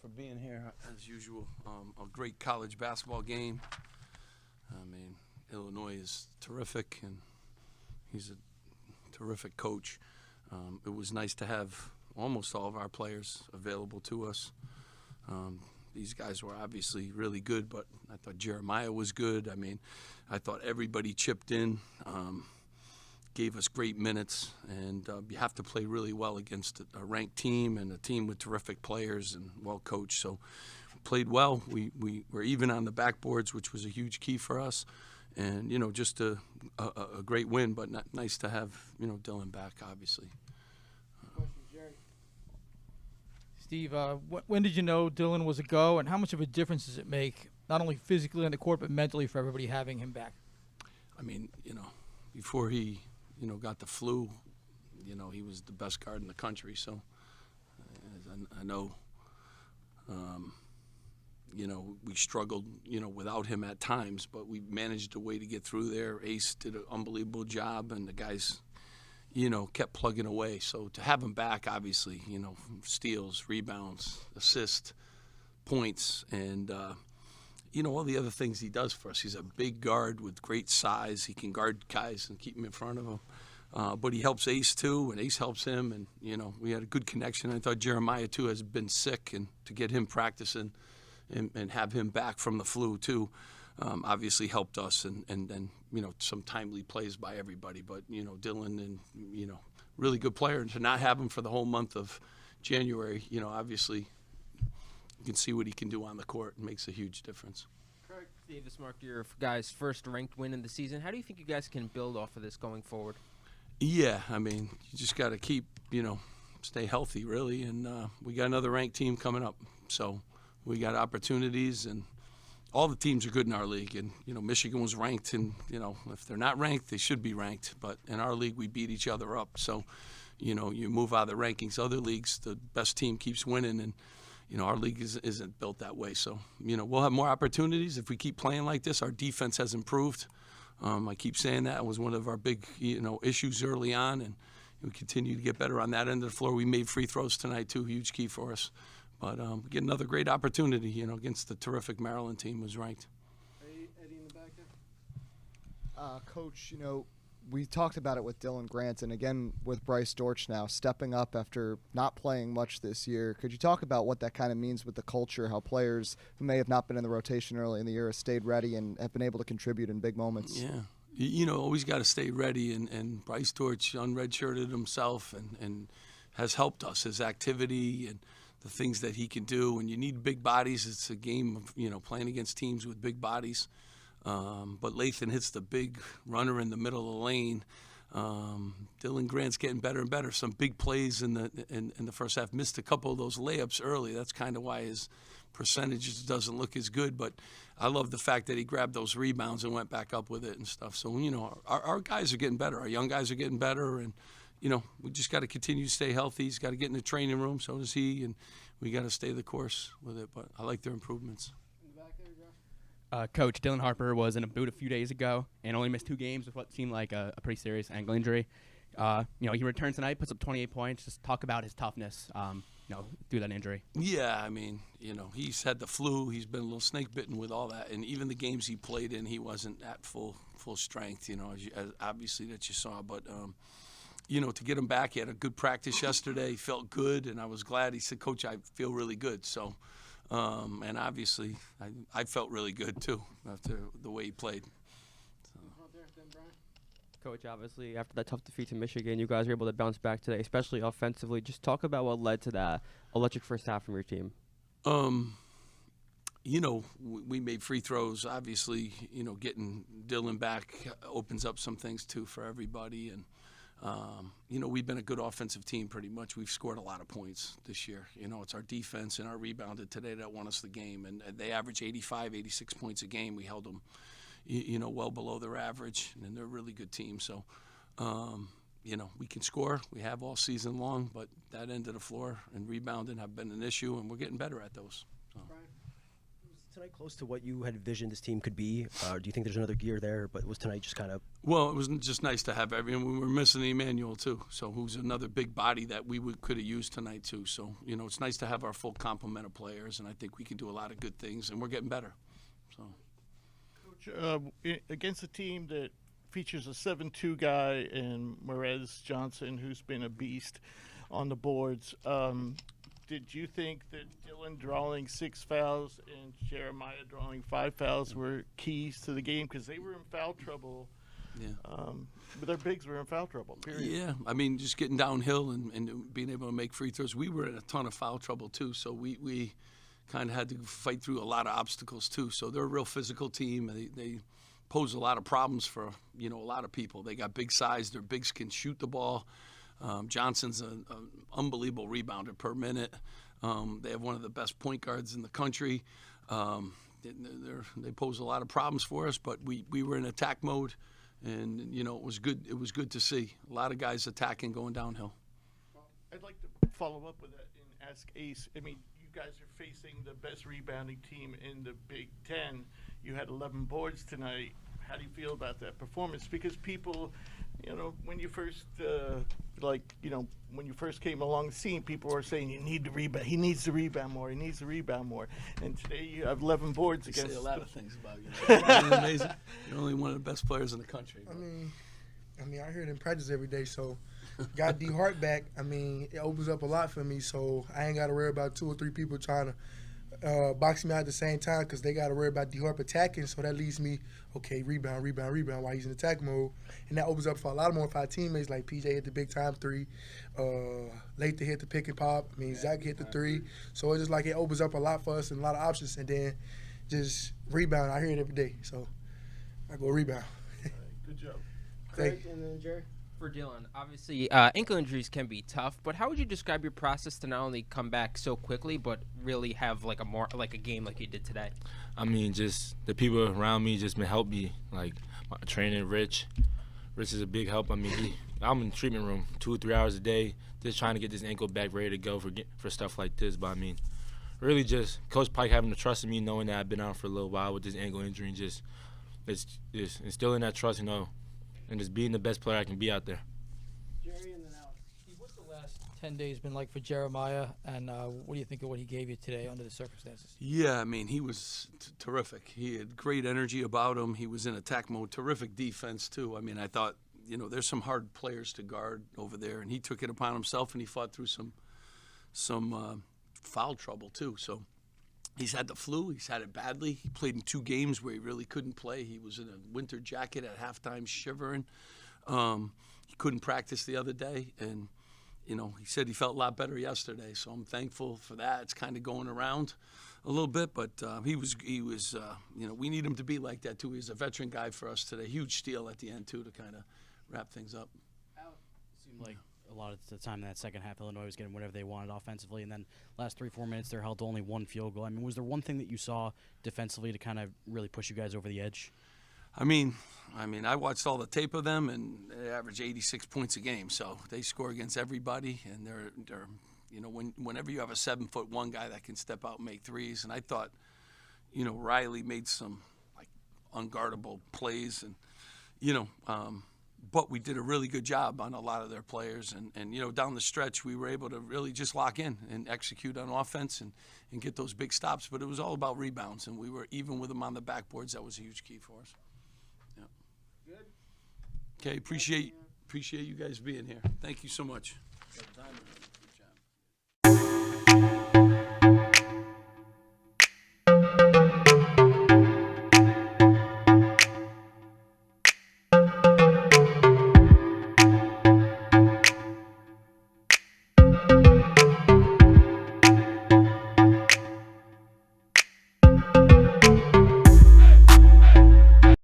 for being here, as usual. A great college basketball game. I mean, Illinois is terrific, and he's a terrific coach. It was nice to have almost all of our players available to us. These guys were obviously really good, but I thought Jeremiah was good. I mean, I thought everybody chipped in, gave us great minutes, and you have to play really well against a ranked team and a team with terrific players and well coached. So we played well. We were even on the backboards, which was a huge key for us. And, just a great win, but nice to have, Dylan back, obviously. Steve, when did you know Dylan was a go, and how much of a difference does it make, not only physically on the court, but mentally for everybody having him back? I mean, before he, got the flu, he was the best guard in the country. So I know, we struggled, without him at times, but we managed a way to get through there. Ace did an unbelievable job, and the guys, kept plugging away. So to have him back, obviously, steals, rebounds, assists, points, and, all the other things he does for us. He's a big guard with great size. He can guard guys and keep them in front of him. But he helps Ace, too, and Ace helps him. And, we had a good connection. I thought Jeremiah, too, has been sick, and to get him practicing and have him back from the flu, too, obviously helped us. And then, some timely plays by everybody. But, Dylan and, really good player. And to not have him for the whole month of January, obviously you can see what he can do on the court. It makes a huge difference. Steve, this marked your guys' first ranked win in the season. How do you think you guys can build off of this going forward? Yeah, I mean, you just got to keep, stay healthy, really. And we got another ranked team coming up. So we got opportunities, and all the teams are good in our league. And, Michigan was ranked, and, if they're not ranked, they should be ranked. But in our league, we beat each other up. So, you move out of the rankings. Other leagues, the best team keeps winning, and, our league isn't built that way. So, we'll have more opportunities if we keep playing like this. Our defense has improved. I keep saying that. It was one of our big, issues early on, and we continue to get better on that end of the floor. We made free throws tonight, too, huge key for us. But we get another great opportunity, against the terrific Maryland team was ranked. Eddie in the back there. Coach, we talked about it with Dylan Grant and again with Bryce Dortch now stepping up after not playing much this year. Could you talk about what that kind of means with the culture, how players who may have not been in the rotation early in the year have stayed ready and have been able to contribute in big moments? Yeah. Always got to stay ready, and Bryce Dortch unredshirted himself and has helped us, his activity and the things that he can do. And you need big bodies. It's a game of, playing against teams with big bodies. But Lathan hits the big runner in the middle of the lane. Dylan Grant's getting better and better. Some big plays in the first half. Missed a couple of those layups early. That's kind of why his percentages doesn't look as good. But I love the fact that he grabbed those rebounds and went back up with it and stuff. So, our guys are getting better. Our young guys are getting better. And, we just got to continue to stay healthy. He's got to get in the training room. So does he. And we got to stay the course with it. But I like their improvements. Coach, Dylan Harper was in a boot a few days ago and only missed 2 games with what seemed like a pretty serious ankle injury. He returned tonight, puts up 28 points. Just talk about his toughness, through that injury. Yeah, I mean, he's had the flu. He's been a little snake bitten with all that, and even the games he played in, he wasn't at full strength. As obviously that you saw, but. To get him back, he had a good practice yesterday. He felt good, and I was glad. He said, "Coach, I feel really good." So, and obviously, I felt really good too after the way he played. So. Coach, obviously, after that tough defeat to Michigan, you guys were able to bounce back today, especially offensively. Just talk about what led to that electric first half from your team. We made free throws. Obviously, getting Dylan back opens up some things too for everybody, and. We've been a good offensive team pretty much. We've scored a lot of points this year. It's our defense and our rebounded today that won us the game. And they average 85, 86 points a game. We held them, well below their average. And they're a really good team. So, we can score. We have all season long. But that end of the floor and rebounding have been an issue. And we're getting better at those. So. Brian, tonight close to what you had envisioned this team could be? Do you think there's another gear there? But was tonight just kind of? Well, it was just nice to have everyone. We were missing Emmanuel too, so who's another big body that we could have used tonight too. So it's nice to have our full complement of players, and I think we can do a lot of good things, and we're getting better. So, Coach, against a team that features a 7-2 guy and Merez Johnson, who's been a beast on the boards. Did you think that Dylan drawing 6 fouls and Jeremiah drawing 5 fouls were keys to the game? Because they were in foul trouble. Yeah. But their bigs were in foul trouble, period. Yeah, I mean, just getting downhill and being able to make free throws. We were in a ton of foul trouble, too, so we kind of had to fight through a lot of obstacles, too. So they're a real physical team. They pose a lot of problems for, a lot of people. They got big size. Their bigs can shoot the ball. Johnson's an unbelievable rebounder per minute. They have one of the best point guards in the country. They pose a lot of problems for us, but we were in attack mode, and it was good. It was good to see a lot of guys attacking, going downhill. Well, I'd like to follow up with that and ask Ace. I mean, you guys are facing the best rebounding team in the Big Ten. You had 11 boards tonight. How do you feel about that performance? Because people, when you first, when you first came along the scene, people were saying you need to rebound. He needs to rebound more. He needs to rebound more. And today you have 11 boards They against. say a lot of things about you. Isn't it amazing? You're only one of the best players in the country. I mean, I hear it in practice every day. So, got D Hart back. I mean, it opens up a lot for me. So I ain't got to worry about 2 or 3 people trying to box me out at the same time because they got to worry about D Hart attacking. So that leaves me, okay, rebound while he's in attack mode. And that opens up for a lot more of our teammates, like PJ hit the big time 3, Late to hit the pick and pop. I mean, Zach hit the 3. So it's just like it opens up a lot for us and a lot of options. And then just rebound. I hear it every day. So I go rebound. Good job. Thank you. And then Jerry? For Dylan, obviously ankle injuries can be tough, but how would you describe your process to not only come back so quickly, but really have like a game like you did today? I mean, just the people around me just been help me, like my trainer, Rich. Rich is a big help. I mean, I'm in the treatment room 2 or 3 hours a day, just trying to get this ankle back ready to go for stuff like this. But I mean, really just Coach Pike having to trust in me, knowing that I've been out for a little while with this ankle injury, and just it's instilling that trust, and just being the best player I can be out there. Jerry, and then Alex. What's the last 10 days been like for Jeremiah, and what do you think of what he gave you today under the circumstances? Yeah, I mean, he was terrific. He had great energy about him. He was in attack mode. Terrific defense, too. I mean, I thought, there's some hard players to guard over there, and he took it upon himself, and he fought through some foul trouble, too. So he's had the flu. He's had it badly. He played in 2 games where he really couldn't play. He was in a winter jacket at halftime shivering. He couldn't practice the other day, and he said he felt a lot better yesterday. So I'm thankful for that. It's kind of going around a little bit, but he was we need him to be like that too. He's a veteran guy for us today. Huge steal at the end too to kind of wrap things up. It seemed like a lot of the time in that second half, Illinois was getting whatever they wanted offensively, and then last 3-4 minutes they're held to only 1 field goal. I mean, was there one thing that you saw defensively to kind of really push you guys over the edge? I mean, I watched all the tape of them, and they average 86 points a game. So they score against everybody, and they're whenever you have a 7'1" guy that can step out and make threes, and I thought, Riley made some like unguardable plays, and but we did a really good job on a lot of their players, and down the stretch we were able to really just lock in and execute on offense and get those big stops. But it was all about rebounds, and we were even with them on the backboards. That was a huge key for us. Yeah. Good. Okay, appreciate you guys being here. Thank you so much.